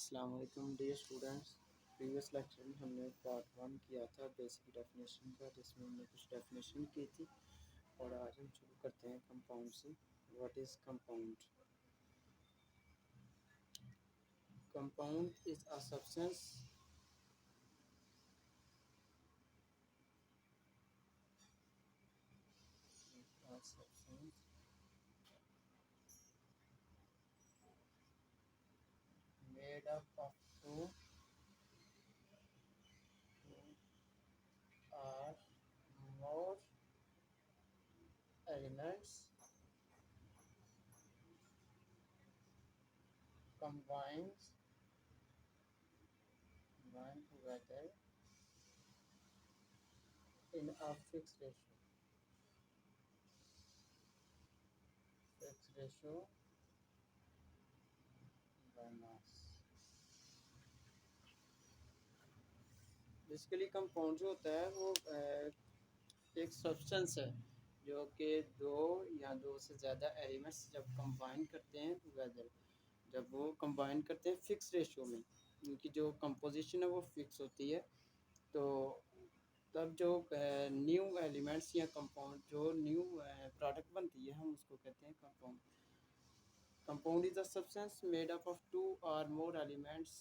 अस्सलाम वालेकुम dear students. Previous lecture में हमने पार्ट 1 किया था बेसिक डेफिनेशन का, जिसमें हमने कुछ डेफिनेशन की थी। और आज हम शुरू करते हैं कंपाउंड से। What is compound? Compound is a substance made up of two or more elements combined together in a fixed ratio by mass। Basically compound जो होता है वो एक सब्सटेंस है जो कि दो या दो से ज़्यादा एलिमेंट्स जब कंबाइन करते हैं टुगेदर, जब वो कंबाइन करते हैं फिक्स रेशियो में, उनकी जो कंपोजिशन है वो फिक्स होती है। तो तब जो न्यू एलिमेंट्स या कंपाउंड जो न्यू प्रोडक्ट बनती है हम उसको कहते हैं compound. Compound is a substance made up of two और more elements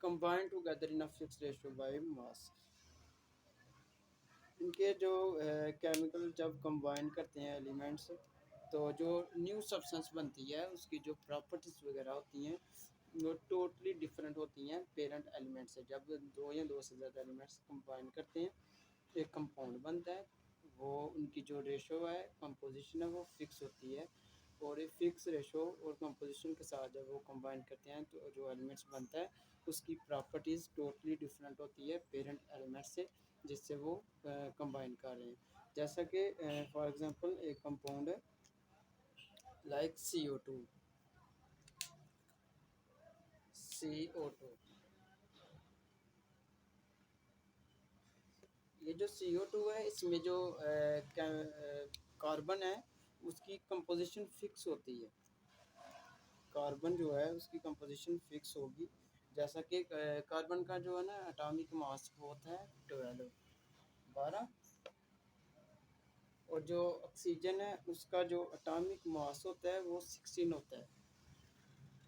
combined together in a fixed ratio by mass। इनके जो केमिकल जब कंबाइन करते हैं एलिमेंट्स, तो जो न्यू सब्सटेंस बनती है उसकी जो प्रॉपर्टीज़ वगैरह होती हैं वो टोटली डिफरेंट होती हैं पेरेंट एलिमेंट से। जब दो या दो से ज़्यादा एलिमेंट्स कंबाइन करते हैं तो एक कंपाउंड बनता है। वो उनकी जो रेशो है, कंपोजिशन है, वो फिक्स होती है। और एक फिक्स रेशो और कंपोजिशन के साथ जब वो कंबाइन करते हैं तो जो एलिमेंट्स बनता है उसकी प्रॉपर्टीज़ टोटली डिफरेंट होती है पेरेंट एलिमेंट से जिससे वो कंबाइन कर रहे हैं। जैसा कि फॉर एग्जांपल एक कंपाउंड है लाइक CO2। ये जो CO2 है इसमें जो कार्बन है उसकी कंपोजिशन फिक्स होती है। कार्बन जो है उसकी कंपोजिशन फिक्स होगी। जैसा कि कार्बन का जो है ना एटॉमिक मास होता है 12। और जो ऑक्सीजन है उसका जो एटॉमिक मास होता है वो 16 होता है,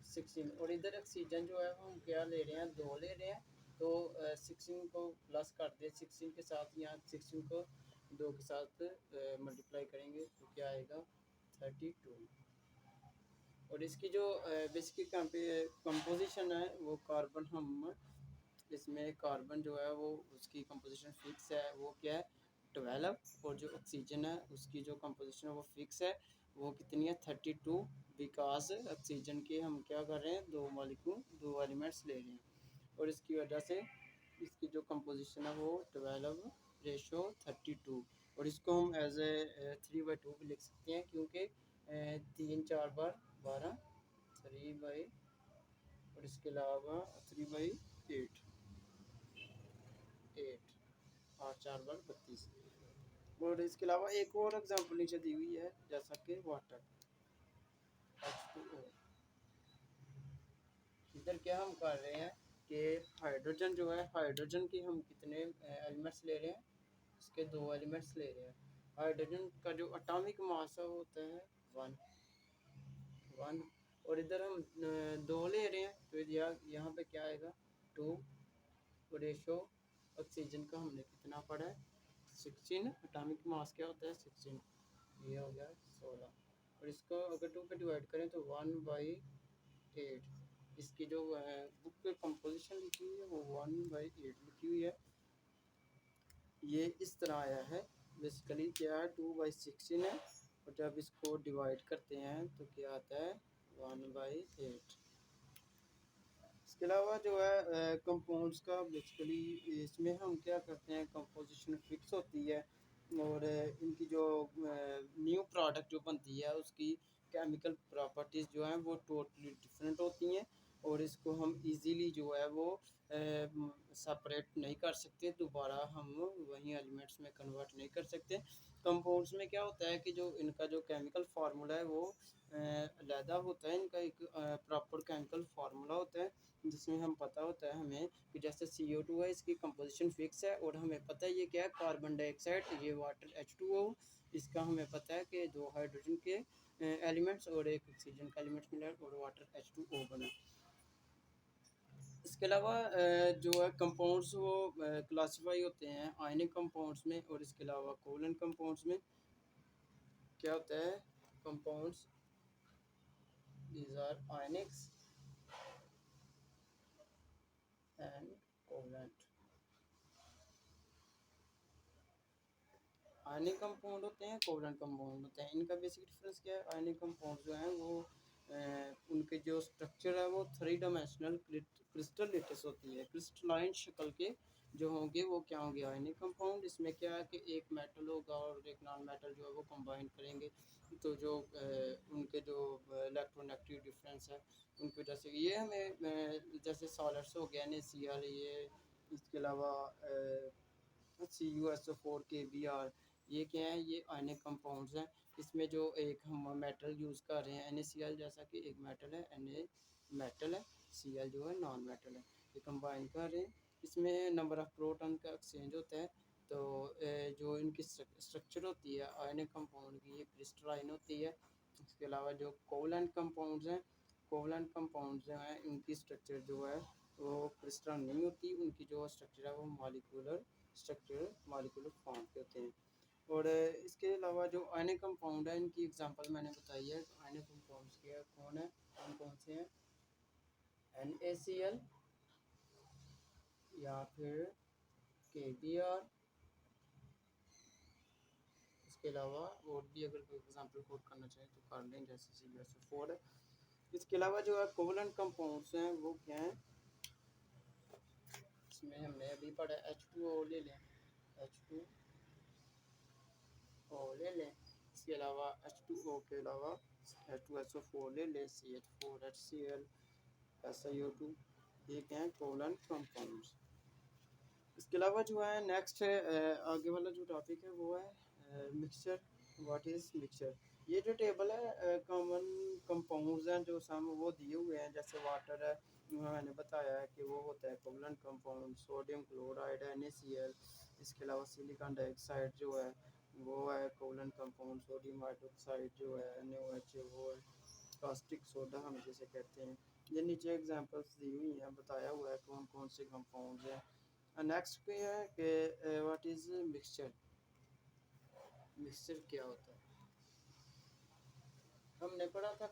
16। और इधर ऑक्सीजन जो है वो हम क्या ले रहे हैं, 2 ले रहे हैं। तो 16 को प्लस कर दे, 16 के साथ यहाँ 16 को 2 के साथ मल्टीप्लाई करेंगे तो क्या आएगा 32। और इसकी जो बेसिक कंपोजिशन है वो कार्बन, हम इसमें कार्बन जो है वो उसकी कंपोजिशन फिक्स है, वो क्या है 12। और जो ऑक्सीजन है उसकी जो कंपोजिशन है वो फिक्स है, वो कितनी है 32। बिकॉज ऑक्सीजन के हम क्या कर रहे हैं, दो मॉलिक्यूल, दो एलिमेंट्स ले रहे हैं। और इसकी वजह से इसकी जो कंपोजिशन है वो 12:32। और इसको हम एज ए 3/2 भी लिख सकते हैं क्योंकि 3 4 बार 12, 3/, और इसके अलावा 3/8, 8 और 4 बार 32। और इसके अलावा एक और एग्जांपल नीचे दी हुई है जैसा कि वाटर H2O। इधर क्या हम कर रहे हैं कि हाइड्रोजन जो है, हाइड्रोजन की हम कितने एलिमेंट्स ले रहे हैं, इसके 2 एलिमेंट्स ले रहे हैं। हाइड्रोजन का जो एटॉमिक मास है होता है 1। और इधर हम 2 ले रहे हैं तो यहाँ पे क्या आएगा 2। रेशो ऑक्सीजन का हमने कितना पढ़ा है 16। एटॉमिक मास क्या होता है 16, ये हो गया 16। और इसको अगर 2 पे डिवाइड करें तो 1/8। इसकी जो बुक पे कंपोजिशन लिखी हुई है वो 1/8 लिखी हुई है। ये इस तरह आया है। बेसिकली क्या है 2/16 है, और जब इसको डिवाइड करते हैं तो क्या आता है 1/8। इसके अलावा जो है कंपाउंड्स का बेसिकली इसमें हम क्या करते हैं, कंपोजिशन फिक्स होती है। और इनकी जो न्यू प्रोडक्ट जो बनती है उसकी केमिकल प्रॉपर्टीज़ जो हैं वो टोटली डिफरेंट होती हैं। और इसको हम इजीली जो है वो सेपरेट नहीं कर सकते, दोबारा हम वही एलिमेंट्स में कन्वर्ट नहीं कर सकते। कंपाउंड्स में क्या होता है कि जो इनका जो केमिकल फार्मूला है वो बाकायदा होता है इनका एक प्रॉपर केमिकल फार्मूला होता है, जिसमें हम पता होता है हमें कि जैसे CO2 है, इसकी कंपोजिशन फिक्स है और हमें पता है ये क्या है, कार्बन डाइऑक्साइड, ये वाटर H2O, इसका हमें पता है कि दो हाइड्रोजन के एलिमेंट्स और एक ऑक्सीजन का एलिमेंट्स मिला और वाटर H2O बना। इसके अलावा जो है कंपाउंड्स वो क्लासीफाई होते हैं आयनिक कंपाउंड्स में, और इसके अलावा कोवलेंट कंपाउंड्स में क्या होता है, compounds these are ionics and covalent. Ionic compound होते हैं, कोवलेंट कंपाउंड होते हैं। इनका बेसिक डिफरेंस क्या है, आयनिक कंपाउंड जो हैं वो उनके जो स्ट्रक्चर है वो थ्री डायमेंशनल क्रिस्टल लेटेस होती है, क्रिस्टलाइन शक्ल के जो होंगे वो क्या होंगे, आयनिक कंपाउंड। इसमें क्या है कि एक मेटल होगा और एक नॉन मेटल जो है वो कंबाइन करेंगे, तो जो उनके जो इलेक्ट्रोनेगेटिव डिफरेंस है उनकी वजह से ये हमें जैसे सॉलिड्स हो गया NaCl, ये इसके अलावा CuSO4 KBr, ये क्या है, ये आयनिक कंपाउंड्स हैं। इसमें जो एक हम मेटल यूज़ कर रहे हैं NaCl जैसा कि एक मेटल है, Na मेटल है, Cl जो है नॉन मेटल है, ये कंबाइन कर रहे हैं। इसमें नंबर ऑफ़ प्रोटॉन का एक्सचेंज होता है, तो जो इनकी स्ट्रक्चर होती है आयनिक कंपाउंड की, ये क्रिस्टलाइन होती है। इसके अलावा जो कोवलेंट कंपाउंड्स हैं, कोवलेंट कंपाउंड्स जो हैं इनकी स्ट्रक्चर जो है वो क्रिस्टलाइन नहीं होती, उनकी जो स्ट्रक्चर है वो मॉलिक्यूलर स्ट्रक्चर, मॉलिक्यूलर फॉर्म के होते हैं। और इसके अलावा जो आयनिक कंपाउंड है इनकी एग्जांपल मैंने बताई है, आयनिक कंपाउंड्स के कौन है, कौन कौन से हैं, NaCl या फिर KBr। इसके अलावा और भी अगर कोई एग्जांपल कोड करना चाहे तो कर लें, जैसे CuSO4 है। इसके अलावा जो है कोवलेंट कंपाउंड्स हैं वो क्या हैं, इसमें हमने अभी पढ़ा H2O ले लें, H2O ले लें। इसके अलावा H2O के अलावा H2SO4 ले लें, CH4HCl, SiO2, ये क्या है, कोवलेंट कंपाउंड्स। इसके अलावा जो है नेक्स्ट आगे वाला जो टॉपिक है वो है मिक्सचर। व्हाट इज़ मिक्सचर, ये जो टेबल है कॉमन कंपाउंड्स हैं जो सम वो दिए हुए हैं, जैसे वाटर है, मैंने बताया है कि वो होता है कोवलेंट कंपाउंड, सोडियम क्लोराइड है NaCl। इसके अलावा सिलिकॉन डाइऑक्साइड जो है वो है कोवलेंट कंपाउंड, सोडियम हाइड्रोक्साइड जो है NaOH वो है, कास्टिक सोडा हम जिसे कहते हैं। ये नीचे एग्जांपल्स दी हुई हैं, बताया हुआ है कौन कौन से कंपाउंड्स हैं। नेक्स्ट पे है कि व्हाट इज़ मिक्सचर, मिक्सचर क्या होता है। हमने पढ़ा था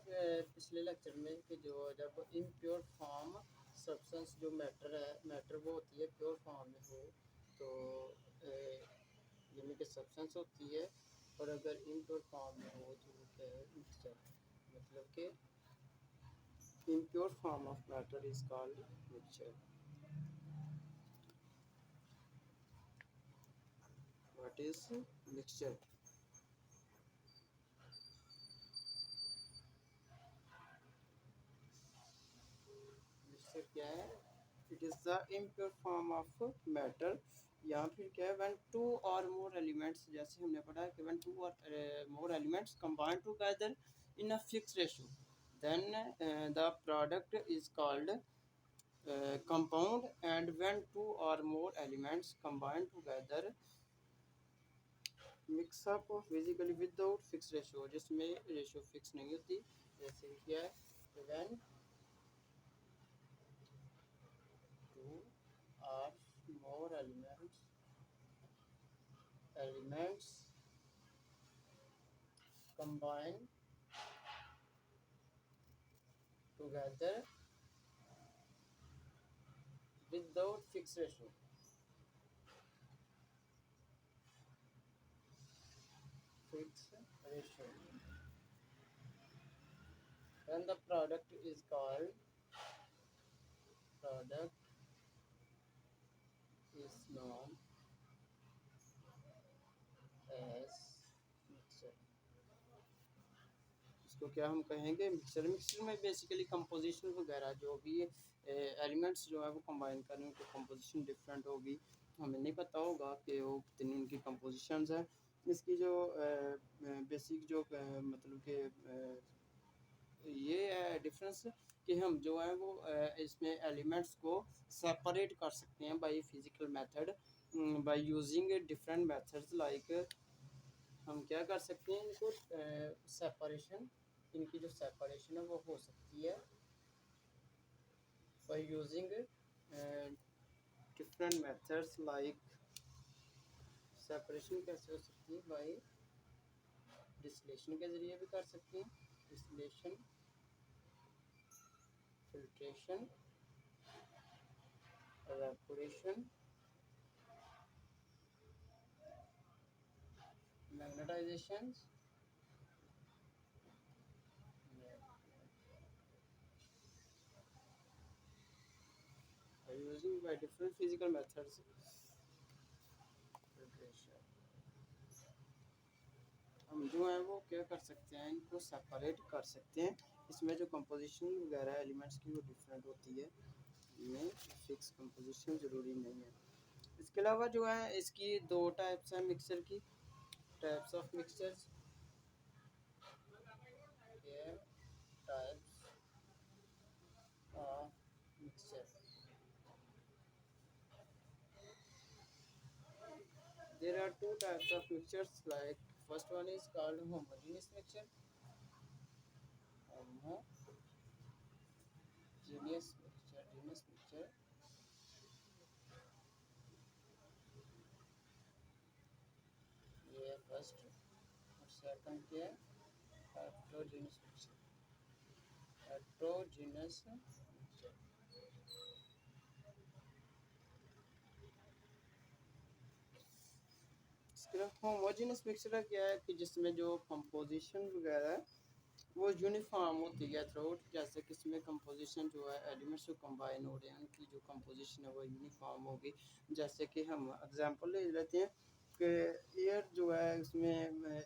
पिछले लेक्चर में कि जो जब इम्प्योर फॉर्म सब्सटेंस जो मैटर है, मैटर वो होती है प्योर फॉर्म में हो तो यानी कि सब्सटेंस होती है, और अगर इम्प्योर फॉर्म में हो तो वो क्या है, मिक्सचर। मतलब कि impure form of matter is called mixture. What is mixture, mixture क्या है, it is the impure form of matter, या फिर क्या है व्हेन टू और मोर एलिमेंट्स, जैसे हमने पढ़ा है कि व्हेन टू और more elements combine together in a fixed ratio, then the product is called compound, and when two or more elements combine together mix up physically without fixed ratio, जिसमें ratio fix नहीं होती, जैसे क्या है when two or more elements combine together without fixed ratio, fixed ratio, then the product is called, product is known as mixture। इसको क्या हम कहेंगे, मिक्सचर। मिक्सचर में बेसिकली कंपोजिशन वगैरह जो भी एलिमेंट्स जो है वो कंबाइन करें, उनकी कंपोजिशन डिफरेंट होगी, हमें नहीं पता होगा कि वो कितनी उनकी कंपोजिशंस है। इसकी जो बेसिक जो मतलब कि डिफरेंस कि हम जो है वो इसमें एलिमेंट्स को सेपरेट कर सकते हैं by physical method, by using different methods like हम क्या कर सकते हैं इनको सेपरेशन, इनकी जो सेपरेशन है वो हो सकती है by using different methods like separation कैसे हो सकती है बाय डिस्टिलेशन के ज़रिए भी कर सकते हैं, distillation, filtration, evaporation, magnetization, using by different physical methods. हम जो है वो क्या कर सकते हैं, इनको सेपरेट कर सकते हैं। इसमें जो कंपोजिशन वगैरह एलिमेंट्स की वो डिफरेंट होती है, इनमें फिक्स कंपोजिशन ज़रूरी नहीं है। इसके अलावा जो है इसकी दो टाइप्स हैं मिक्सचर की, types of mixtures, types of mixture. There are two types of mixtures, like first one is called homogeneous mixture, homogeneous mixture, genus mixture, ये है फर्स्ट, और सेकंड क्या है हेट्रोजेनस मिक्सचर, हेट्रोजेनस मिक्सचर। इसके homogeneous mixture क्या है कि जिसमें जो कंपोजिशन वगैरह है वो यूनिफॉर्म होती है थ्रूआउट, जैसे कि इसमें कंपोजिशन जो है एलिमेंट्स जो कंबाइन हो रहे हैं उनकी जो कंपोजिशन है वो यूनिफॉर्म होगी। जैसे कि हम एग्जांपल ले लेते हैं कि एयर जो है इसमें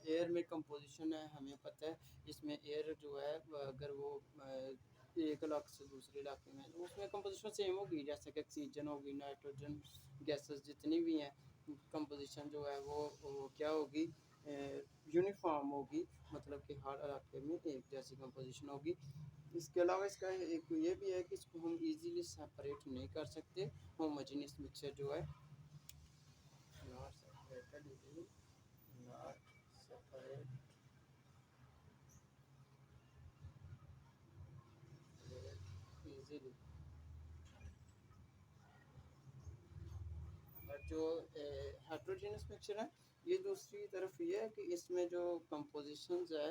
एयर में कंपोजिशन है हमें पता है, इसमें एयर जो है अगर वो एक इलाके से दूसरे इलाके में तो उसमें कंपोजिशन सेम होगी, जैसे कि ऑक्सीजन होगी, नाइट्रोजन गैसेस जितनी भी हैं कंपोजिशन जो है वो क्या होगी, यूनिफॉर्म होगी, मतलब कि हर इलाके में एक जैसी कंपोजिशन होगी। इसके अलावा इसका एक ये भी है कि इसको हम इजीली सेपरेट नहीं कर सकते, होमोजेनियस मिक्सचर जो है not separated easily, not separate easily. और जो हेट्रोजेनियस मिक्सचर है ये दूसरी तरफ ये है कि इसमें जो कंपोजिशंस है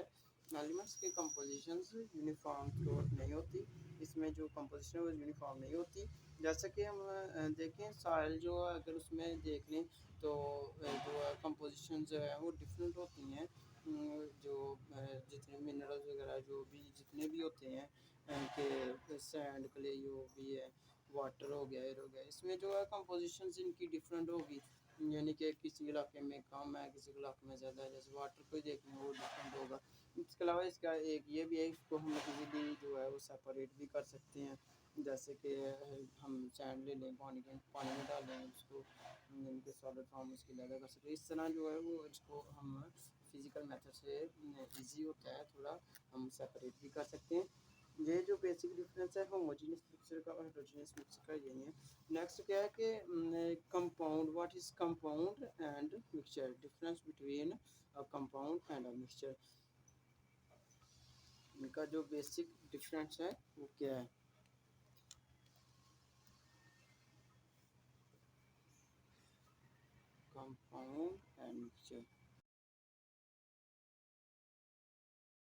एलिमेंट्स की कंपोजिशंस यूनिफॉर्म थ्रूआउट नहीं होती, इसमें जो कंपोजिशन है वो यूनिफॉर्म नहीं होती। जैसे कि हम देखें सॉइल जो है अगर उसमें देख लें तो जो है कंपोजिशन जो है वो डिफरेंट होती हैं, जो जितने मिनरल्स वगैरह जो भी जितने भी होते हैं उनके सैंड क्ले जो भी है वाटर हो गया, एयर हो गया, इसमें जो है कंपोजिशन इनकी डिफरेंट होगी, यानी कि किसी इलाके में कम है किसी इलाके में ज़्यादा है, जैसे वाटर को ही देख लें वो डिफरेंट होगा। इसके अलावा इसका एक ये भी है, इसको हम इजीली जो है वो सेपरेट भी कर सकते हैं, जैसे कि हम सैंड ले लें पानी में डालें उसको इनके सॉलिड फॉर्म उसकी लगा कर सकते हैं, इस तरह जो है वो इसको हम फिज़िकल मेथड से इजी होता है थोड़ा, हम सेपरेट भी कर सकते हैं। ये जो बेसिक डिफरेंस है होमोजेनियस मिक्सचर का और हेटेरोजेनियस मिक्सचर का यही है। नेक्स्ट क्या है कि compound, what is compound and mixture, difference between a compound and a mixture, इनका जो बेसिक डिफरेंस है वो क्या है। Compound and mixture,